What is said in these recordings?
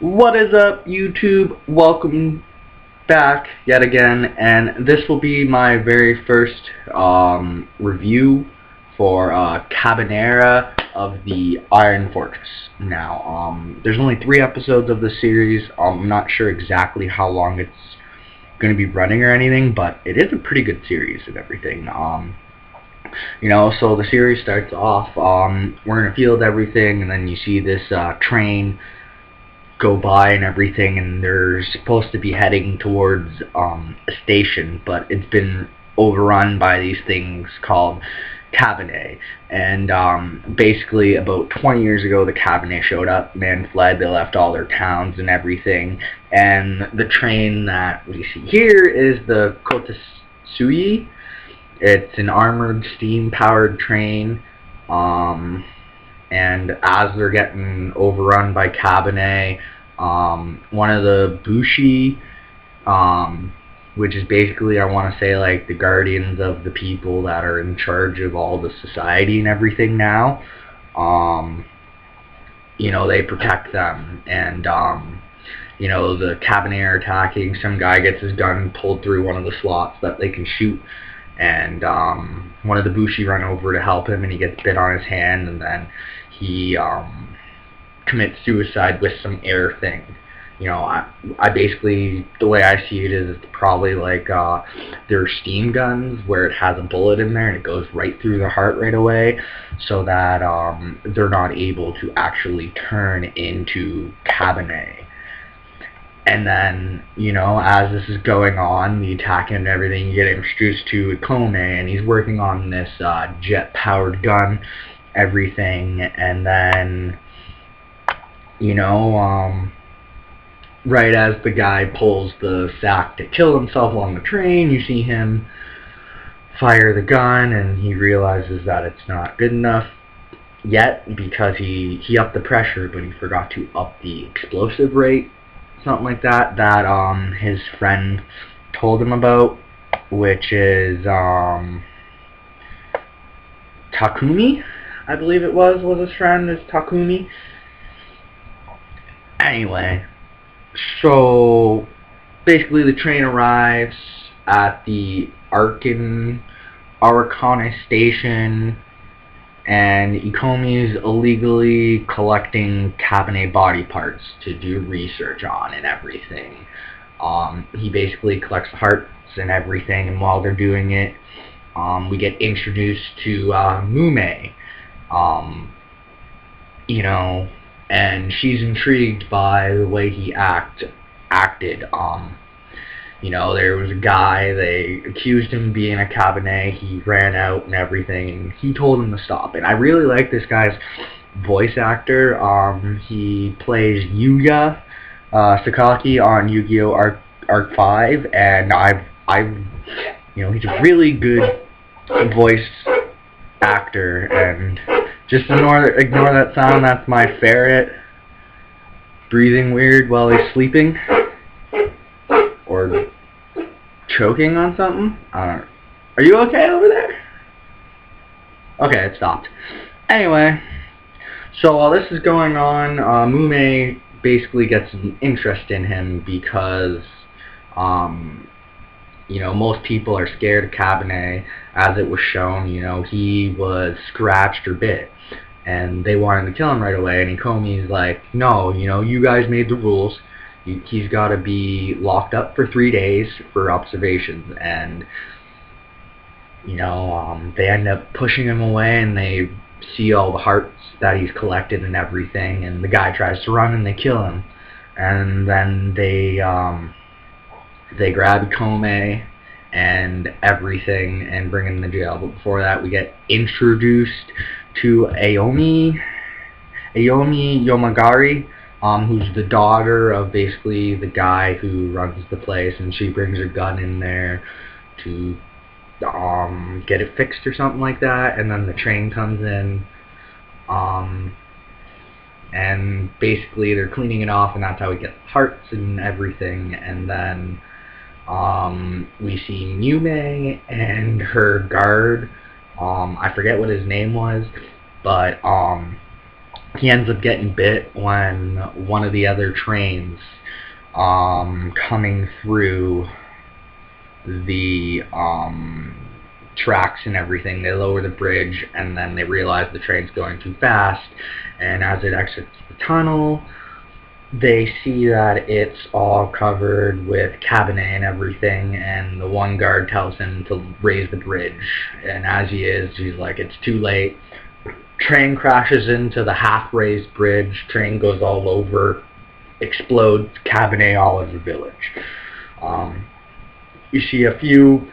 What is up, YouTube? Welcome back yet again, and this will be my very first review for Kabaneri of the Iron Fortress. Now, there's only 3 episodes of the series. I'm not sure exactly how long it's going to be running or anything, but it is a pretty good series and everything. So the series starts off, we're in a field, everything, and then you see this train go by and everything, and they're supposed to be heading towards a station, but it's been overrun by these things called Kabane. And basically about 20 years ago the Kabane showed up, man fled, they left all their towns and everything, and the train that we see here is the Kotasui. It's an armored steam-powered train, and as they're getting overrun by Kabane, one of the Bushi, which is basically, I want to say, like the guardians of the people that are in charge of all the society and everything now, they protect them, and the Kabane are attacking. Some guy gets his gun pulled through one of the slots that they can shoot, and one of the Bushi run over to help him, and he gets bit on his hand, and then he commits suicide with some air thing. I basically, the way I see it is, it's probably like their steam guns, where it has a bullet in there and it goes right through the heart right away, so that they're not able to actually turn into Kabane. And then, as this is going on, the attacking and everything, you get introduced to Ikoma, and he's working on this jet-powered gun, everything, and then, right as the guy pulls the sack to kill himself on the train, you see him fire the gun, and he realizes that it's not good enough yet, because he upped the pressure, but he forgot to up the explosive rate. Something like that his friend told him about, which is Takumi, I believe it was his friend, is Takumi. Anyway, so basically the train arrives at the Arikane station, and Ikomi's illegally collecting Kabane body parts to do research on and everything. He basically collects the hearts and everything, and while they're doing it, we get introduced to Mume, and she's intrigued by the way he acted. There was a guy, they accused him of being a Kabane, he ran out and everything, and he told him to stop. And I really like this guy's voice actor. He plays Yuya Sakaki on Yu-Gi-Oh! Arc 5, and he's a really good voice actor. And just ignore that sound, that's my ferret breathing weird while he's sleeping, or choking on something. Are you okay over there? Okay, it stopped. Anyway, so while this is going on, Mume basically gets an interest in him because, most people are scared of Kabane. As it was shown, he was scratched or bit, and they wanted to kill him right away, and Ikomi's like, no, you guys made the rules. He's got to be locked up for 3 days for observations, and they end up pushing him away, and they see all the hearts that he's collected and everything, and the guy tries to run and they kill him, and then they grab Ikoma and everything and bring him to jail. But before that, we get introduced to Aomi Yomagari, who's the daughter of basically the guy who runs the place, and she brings her gun in there to get it fixed or something like that. And then the train comes in, and basically they're cleaning it off, and that's how we get hearts and everything. And then we see Mume and her guard, I forget what his name was, but he ends up getting bit when one of the other trains coming through the tracks and everything, they lower the bridge, and then they realize the train's going too fast, and as it exits the tunnel, they see that it's all covered with Kabane and everything, and the one guard tells him to raise the bridge, and as he is, he's like, it's too late. Train crashes into the half-raised bridge, train goes all over, explodes, Kabane all over the village. You see a few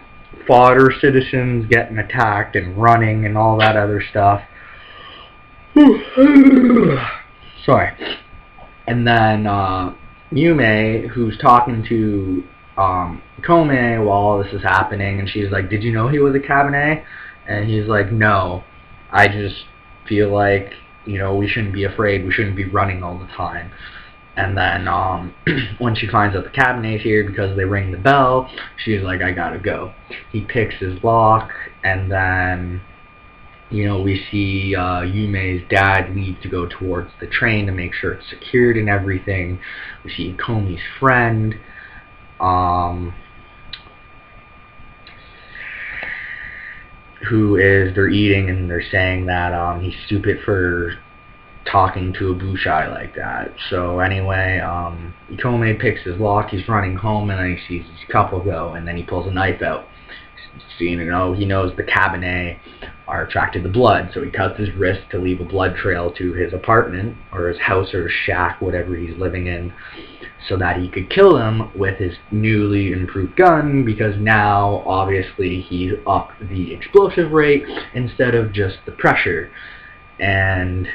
fodder citizens getting attacked and running and all that other stuff. Sorry. And then Yume, who's talking to Ikoma while all this is happening, and she's like, did you know he was a Kabane? And he's like, no. I just feel like, you know, we shouldn't be afraid. We shouldn't be running all the time. And then when she finds out the Kabane's here because they ring the bell, she's like, I gotta go. He picks his lock, and then, you know, we see Yume's dad leave to go towards the train to make sure it's secured and everything. We see Ikomi's friend. They're eating, and they're saying that he's stupid for talking to a bushai like that. So anyway, Ikoma picks his lock, he's running home, and then he sees his couple go, and then he pulls a knife out. So, you know, he knows the Kabane are attracted to blood, so he cuts his wrist to leave a blood trail to his apartment, or his house, or his shack, whatever he's living in, so that he could kill him with his newly improved gun, because now, obviously, he's upped the explosive rate instead of just the pressure. And,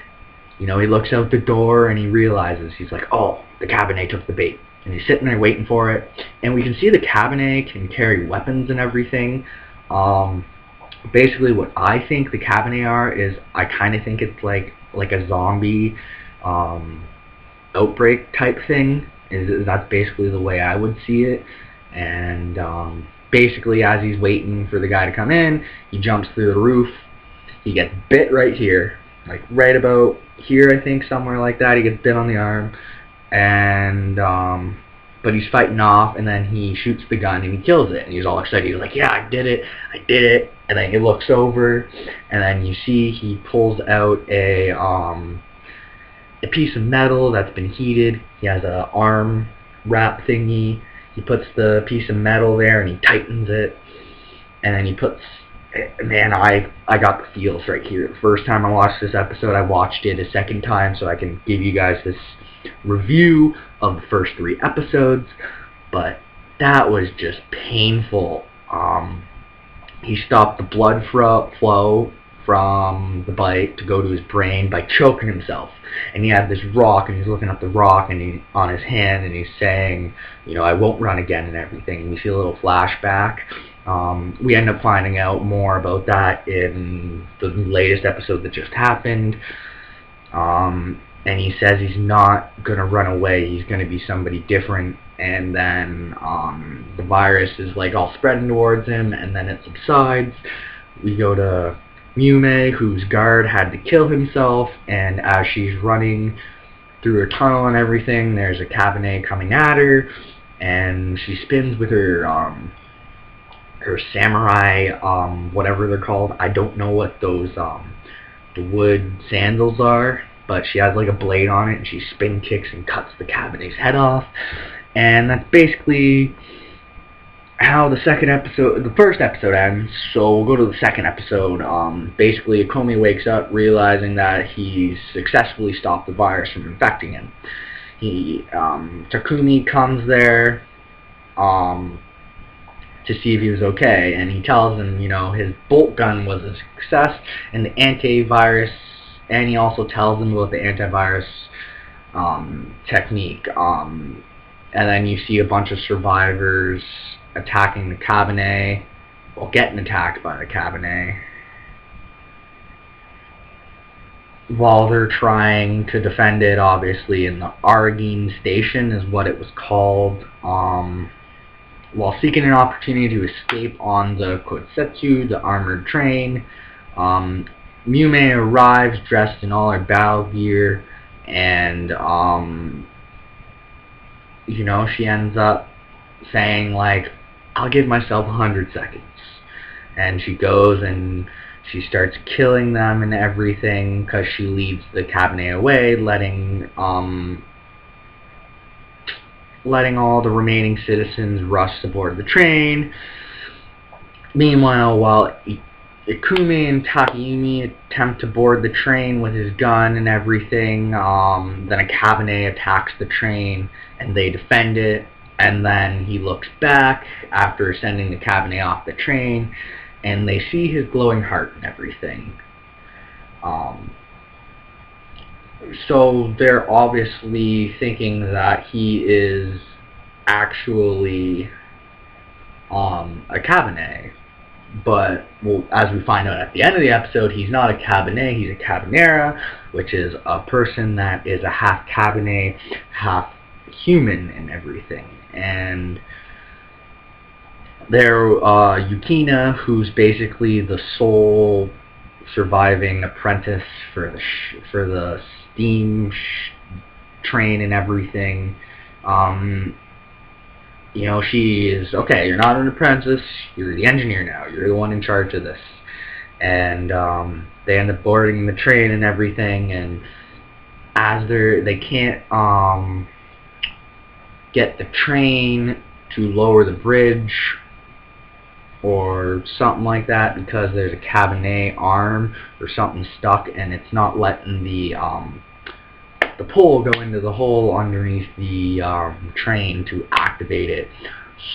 you know, he looks out the door and he realizes, he's like, oh, the Kabane took the bait. And he's sitting there waiting for it. And we can see the Kabane can carry weapons and everything. Basically what I think the Kabane are is, I kind of think it's like a zombie outbreak type thing. That's basically the way I would see it. And basically as he's waiting for the guy to come in, he jumps through the roof. He gets bit right here. Like right about here, I think, somewhere like that. He gets bit on the arm, and but he's fighting off, and then he shoots the gun and he kills it, and he's all excited. He's like, yeah, I did it, and then he looks over, and then you see he pulls out a piece of metal that's been heated. He has an arm wrap thingy. He puts the piece of metal there and he tightens it, and then he puts, man, I got the feels right here. The first time I watched this episode, I watched it a second time so I can give you guys this review of the first 3 episodes, but that was just painful. He stopped the blood flow from the bite to go to his brain by choking himself, and he had this rock, and he's looking at the rock and he on his hand, and he's saying, you know, I won't run again and everything. And we see a little flashback. We end up finding out more about that in the latest episode that just happened. And he says he's not going to run away, he's going to be somebody different. And then the virus is like all spreading towards him, and then it subsides. We go to Yume, whose guard had to kill himself, and as she's running through her tunnel and everything, there's a Kabane coming at her, and she spins with her samurai, whatever they're called. I don't know what those the wood sandals are, but she has like a blade on it, and she spin kicks and cuts the Kabane's head off. And that's basically how the first episode ends. So we'll go to the second episode. Basically, Ikoma wakes up realizing that he's successfully stopped the virus from infecting him. Takumi comes there to see if he was okay, and he tells him, you know, his bolt gun was a success, and the antivirus, and he also tells him about the antivirus technique. And then you see a bunch of survivors attacking the Kabane, well, getting attacked by the Kabane, while they're trying to defend it, obviously, in the Aragine Station is what it was called, while seeking an opportunity to escape on the Kosetsu, the armored train. Yume arrives dressed in all her battle gear, and you know, she ends up saying like, "I'll give myself 100 seconds," and she goes and she starts killing them and everything because she leads the Kabane away, letting all the remaining citizens rush aboard the train. Meanwhile, while Ikoma and Takayumi attempt to board the train with his gun and everything, then a Kabane attacks the train and they defend it, and then he looks back after sending the Kabane off the train and they see his glowing heart and everything. So they're obviously thinking that he is actually a Kabane. But well, as we find out at the end of the episode, he's not a Kabane, he's a Kabanera, which is a person that is a half Kabane, half human and everything. And they're Yukina, who's basically the sole surviving apprentice for the steam train and everything. You know, she is, okay, you're not an apprentice, you're the engineer now, you're the one in charge of this. And they end up boarding the train and everything, and as they can't get the train to lower the bridge or something like that because there's a Kabane arm or something stuck and it's not letting the pole go into the hole underneath the train to activate it.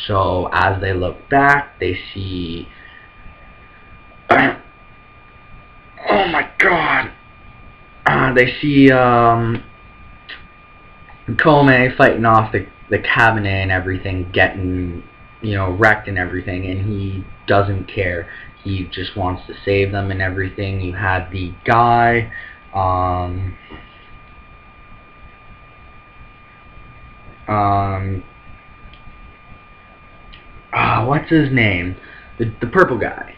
So as they look back, they see oh my god, they see Ikoma fighting off the Kabane and everything, getting, you know, wrecked and everything, and he doesn't care. He just wants to save them and everything. You had the guy what's his name? The purple guy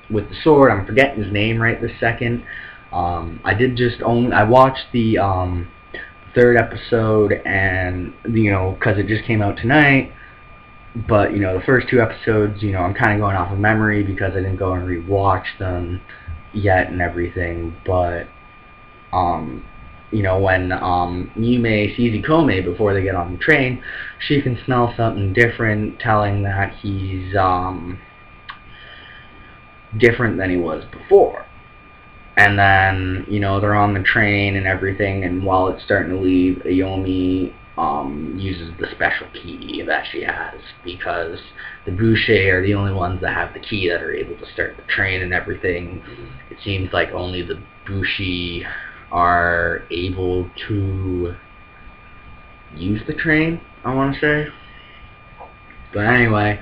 with the sword. I'm forgetting his name right this second. I watched the third episode, and you know, because it just came out tonight. But you know, the first two episodes, you know, I'm kind of going off of memory because I didn't go and rewatch them yet and everything. But you know, when Yume sees Ikoma before they get on the train, she can smell something different, telling that he's different than he was before. And then, you know, they're on the train and everything, and while it's starting to leave, Ayomi uses the special key that she has, because the Boucher are the only ones that have the key that are able to start the train and everything. It seems like only the Boucher are able to use the train, I want to say. But anyway,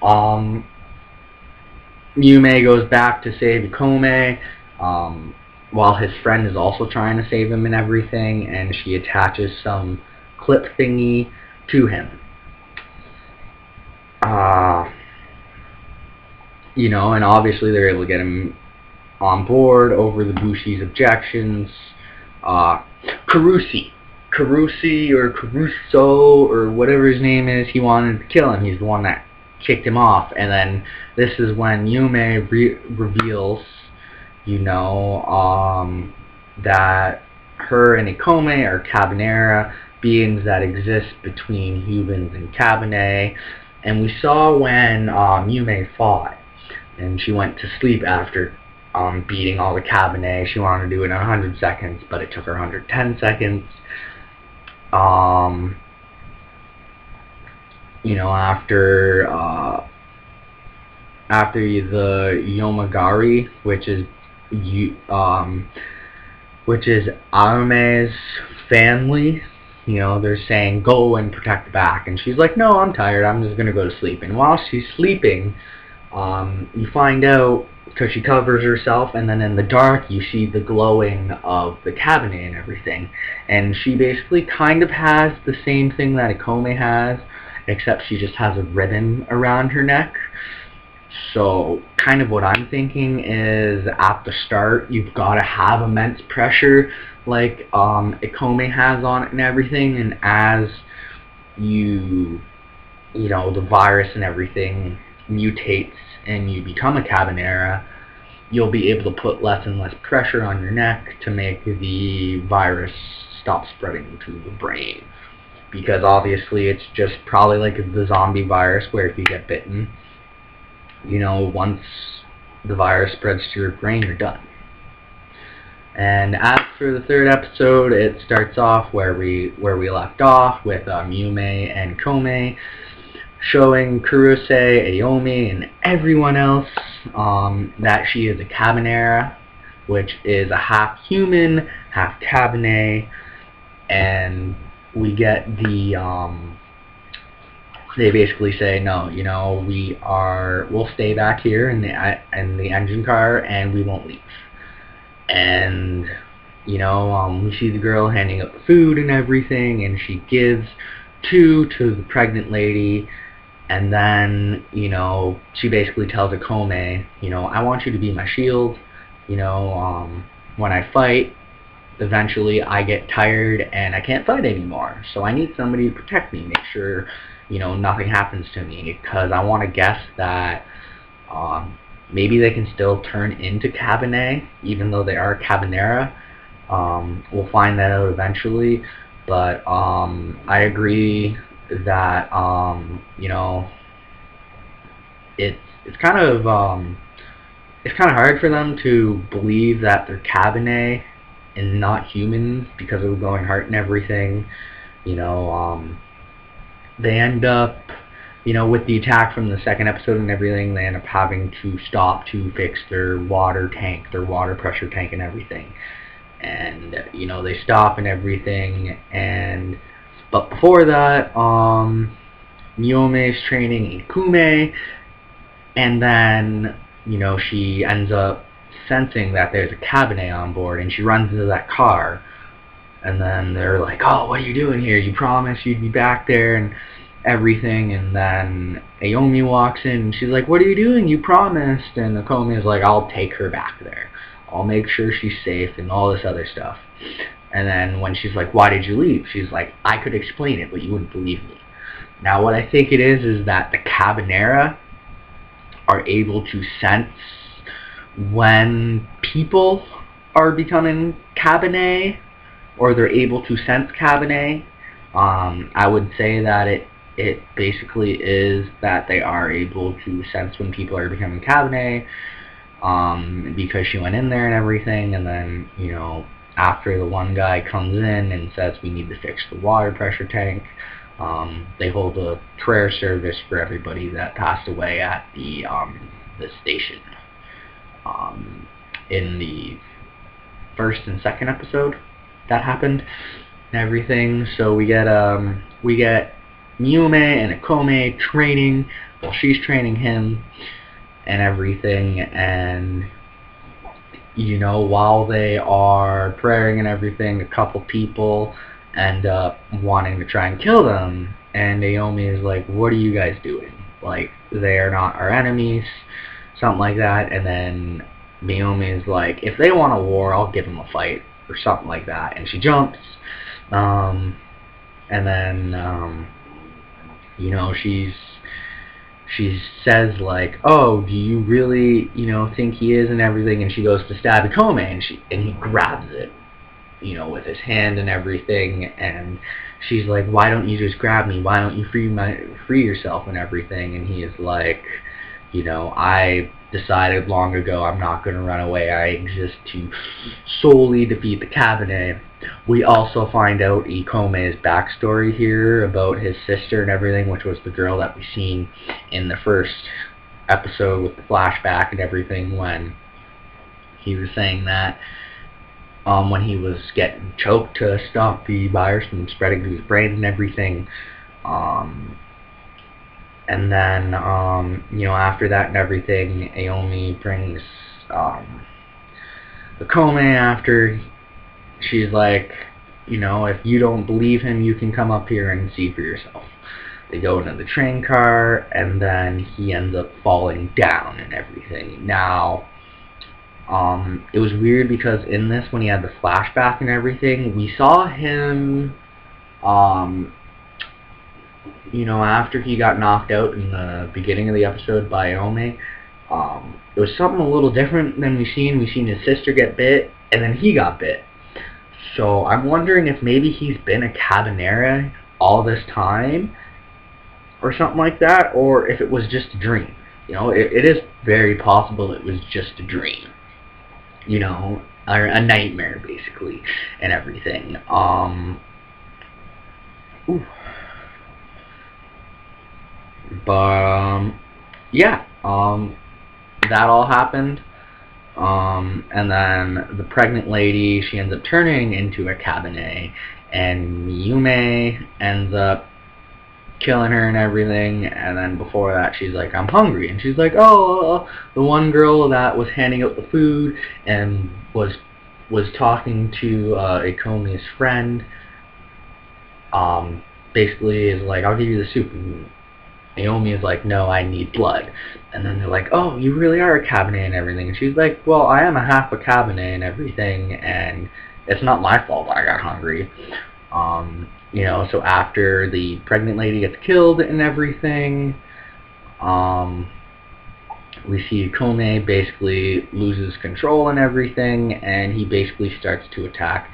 Yume goes back to save Ikoma, while his friend is also trying to save him and everything, and she attaches some clip thingy to him. You know, and obviously they're able to get him on board over the Bushi's objections. Carusi or Caruso or whatever his name is, he wanted to kill him. He's the one that kicked him off. And then this is when Yume reveals, you know, that her and Ikoma are Kabanera, beings that exist between humans and Kabane. And we saw when Yume fought and she went to sleep after beating all the Kabane. She wanted to do it in 100 seconds, but it took her 110 seconds. You know, after the Yomagari, which is Arume's family, you know, they're saying, go and protect the back. And she's like, no, I'm tired, I'm just going to go to sleep. And while she's sleeping, you find out, because she covers herself, and then in the dark you see the glowing of the Kabane and everything. And she basically kind of has the same thing that Ikoma has, except she just has a ribbon around her neck. So kind of what I'm thinking is at the start you've got to have immense pressure like Ikome has on it and everything, and as the virus and everything mutates and you become a Cabanera, you'll be able to put less and less pressure on your neck to make the virus stop spreading to the brain. Because obviously it's just probably like the zombie virus where if you get bitten, once the virus spreads to your brain, you're done. And as for the third episode, it starts off where we left off with Yume and Kome showing Kurose, Aomi, and everyone else that she is a Kabanera, which is a half human, half Kabane, and we get they basically say, no, we'll stay back here in the engine car and we won't leave. And we see the girl handing out the food and everything, and she gives 2 to the pregnant lady, and then she basically tells Ikome, I want you to be my shield. When I fight, eventually I get tired and I can't fight anymore, so I need somebody to protect me, make sure nothing happens to me, because I want to guess that maybe they can still turn into Kabane, even though they are Cabanera. We'll find that out eventually, but I agree that it's kind of hard for them to believe that they're Kabane and not humans because of the glowing heart and everything. They end up, with the attack from the second episode and everything, they end up having to stop to fix their water tank, their water pressure tank and everything. And, they stop and everything, but before that, Miome's training Ikume, and then, she ends up sensing that there's a Kabane on board, and she runs into that car, and then they're like, oh, what are you doing here? You promised you'd be back there and everything. And then Aomi walks in and she's like, what are you doing? You promised. And Ikome is like, I'll take her back there. I'll make sure she's safe and all this other stuff. And then when she's like, why did you leave? She's like, I could explain it, but you wouldn't believe me. Now what I think it is that the Cabanera are able to sense when people are becoming Kabane, or they're able to sense Kabane. I would say that it basically is that they are able to sense when people are becoming Kabane, because she went in there and everything, and then, after the one guy comes in and says we need to fix the water pressure tank, they hold a prayer service for everybody that passed away at the station. In the first and second episode that happened and everything. So we get Yume and Ikome training while she's training him and everything, and while they are praying and everything, a couple people end up wanting to try and kill them, and Naomi is like, what are you guys doing? Like, they are not our enemies, something like that. And then Naomi is like, if they want a war, I'll give them a fight, or something like that. And she jumps, and then she says like, oh, do you really think he is and everything? And she goes to stab Ikome, and he grabs it with his hand and everything, and she's like, why don't you just grab me? Why don't you free yourself and everything? And he is like, I decided long ago I'm not going to run away. I exist to solely defeat the Kabane. We also find out Ikome's backstory here about his sister and everything, which was the girl that we seen in the first episode with the flashback and everything, when he was saying that when he was getting choked to stop the virus from spreading to his brain and everything. And then, after that and everything, Aomi brings Ikome after. She's like, if you don't believe him, you can come up here and see for yourself. They go into the train car, and then he ends up falling down and everything. Now, it was weird because in this, when he had the flashback and everything, we saw him, after he got knocked out in the beginning of the episode by Ome. It was something a little different than we've seen. We've seen his sister get bit, and then he got bit. So I'm wondering if maybe he's been a Kabaneri all this time, or something like that, or if it was just a dream. It is very possible it was just a dream. Or a nightmare, basically, and everything. Yeah, that all happened. And then the pregnant lady, she ends up turning into a Kabane, and Miyume ends up killing her and everything. And then before that, she's like, I'm hungry, and she's like, oh, the one girl that was handing out the food and was talking to Ikoma's friend, basically is like, I'll give you the soup. And Naomi is like, no, I need blood. And then they're like, oh, you really are a Kabane and everything. And she's like, well, I am a half a Kabane and everything, and it's not my fault I got hungry. So after the pregnant lady gets killed and everything, we see Ikoma basically loses control and everything, and he basically starts to attack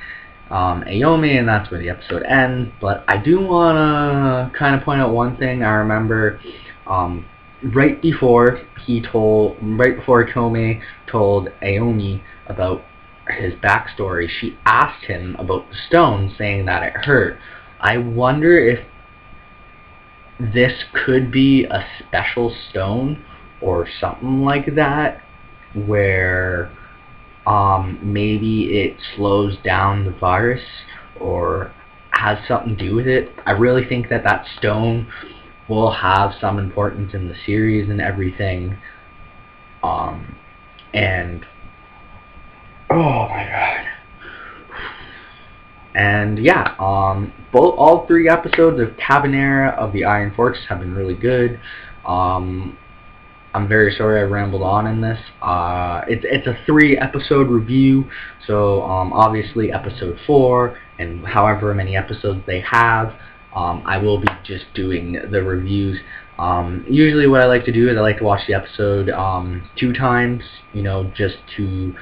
Aomi, and that's where the episode ends. But I do want to kind of point out one thing. I remember right before Ikoma told Aomi about his backstory, she asked him about the stone, saying that it hurt. I wonder if this could be a special stone or something like that, where maybe it slows down the virus or has something to do with it. I really think that stone will have some importance in the series and everything. And oh my god. And yeah, all 3 episodes of Kabaneri of the Iron Fortress have been really good. I'm very sorry I rambled on in this. It's a 3-episode review, so obviously episode 4 and however many episodes they have, I will be just doing the reviews. Usually what I like to do is I like to watch the episode 2 times, just to,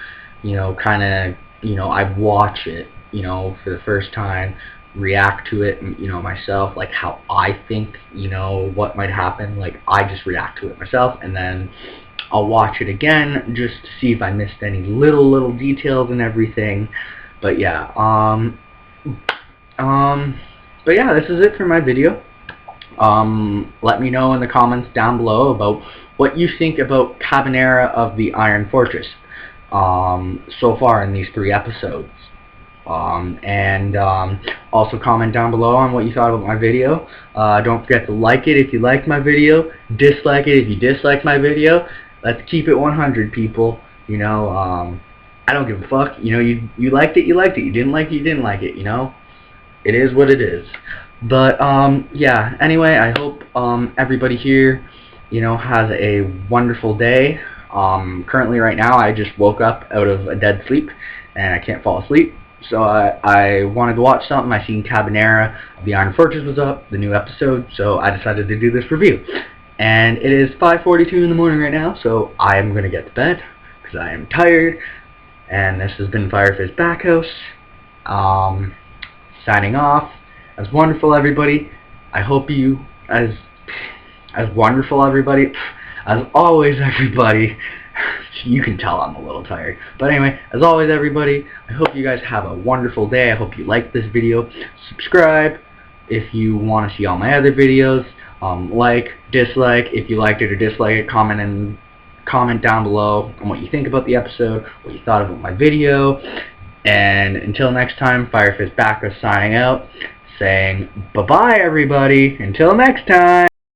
kind of, I watch it, for the first time, react to it, myself, like how I think, what might happen. Like, I just react to it myself, and then I'll watch it again just to see if I missed any little details and everything. But yeah, this is it for my video. Let me know in the comments down below about what you think about Kabaneri of the Iron Fortress so far in these 3 episodes. Also comment down below on what you thought about my video. Don't forget to like it if you liked my video, dislike it if you disliked my video. Let's keep it 100, people. I don't give a fuck. You liked it, you liked it. You didn't like it, you didn't like it. It is what it is. But yeah, anyway, I hope everybody here has a wonderful day. Currently right now I just woke up out of a dead sleep and I can't fall asleep. So I wanted to watch something. I seen Kabaneri of the Iron Fortress was up, the new episode, so I decided to do this review. And it is 5:42 in the morning right now, so I am going to get to bed because I am tired. And this has been Firefish Backhouse, signing off. As wonderful, everybody. I hope you, as wonderful, everybody. As always, everybody. You can tell I'm a little tired. But anyway, as always, everybody, I hope you guys have a wonderful day. I hope you like this video. Subscribe if you want to see all my other videos. Like, dislike, if you liked it or disliked it. Comment down below on what you think about the episode, what you thought about my video. And until next time, Firefish Backhouse signing out, saying bye-bye, everybody. Until next time.